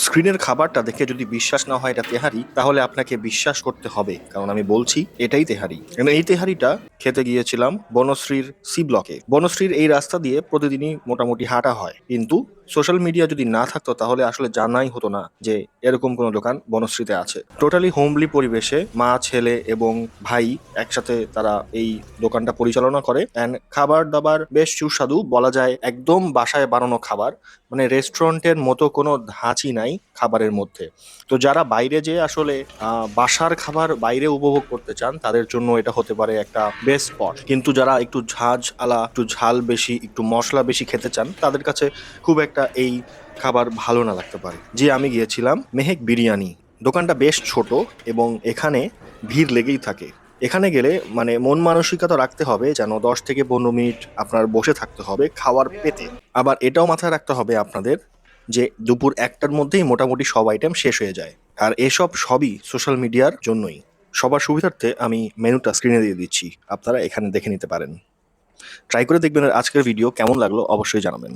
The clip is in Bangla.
স্ক্রিনের খাবারটা দেখে যদি বিশ্বাস না হয় এটা তেহারি, তাহলে আপনাকে বিশ্বাস করতে হবে, কারণ আমি বলছি এটাই তেহারি। এবং এই তেহারিটা খেতে গিয়েছিলাম বনশ্রীর সি ব্লকে। বনশ্রীর এই রাস্তা দিয়ে প্রতিদিনই মোটামুটি হাঁটা হয়, কিন্তু সোশ্যাল মিডিয়া যদি না থাকতো তাহলে আসলে জানাই হতো না যে এরকম কোনো দোকান বনশ্রীতে আছে। টোটালি হোমলি পরিবেশে মা, ছেলে এবং ভাই একসাথে তারা এই দোকানটা পরিচালনা করে। অ্যান্ড খাবার দাবার বেশ সুস্বাদু, বলা যায় একদম বাসায় বানানো খাবার। মানে রেস্টুরেন্টের মতো কোনো ধাঁচই নাই খাবারের মধ্যে। তো যারা বাইরে যেয়ে আসলে বাসার খাবার বাইরে উপভোগ করতে চান তাদের জন্য এটা হতে পারে একটা বেস্ট স্পট, কিন্তু যারা একটু ঝাঁঝ আলা, একটু ঝাল বেশি, একটু মশলা বেশি খেতে চান তাদের কাছে খুব একটা এই খাবার ভালো না লাগতে পারে। যে আমি গিয়েছিলাম মেহেক বিরিয়ানি। দোকানটা বেশ ছোট এবং এখানে ভিড় লেগেই থাকে। এখানে গেলে মানে মন মানসিকতা রাখতে হবে যেন 10 থেকে 15 মিনিট আপনার বসে থাকতে হবে খাওয়ার পেতে। আবার এটাও মাথায় রাখতে হবে আপনাদের যে দুপুর 1টার মধ্যেই মোটামুটি সব আইটেম শেষ হয়ে যায়। আর এসব সবই সোশ্যাল মিডিয়ার জন্যই। সবার সুবিধার্থে আমি মেনুটা স্ক্রিনে দিয়ে দিচ্ছি, আপনারা এখানে দেখে নিতে পারেন। ট্রাই করে দেখবেন। আর আজকের ভিডিও কেমন লাগলো অবশ্যই জানাবেন।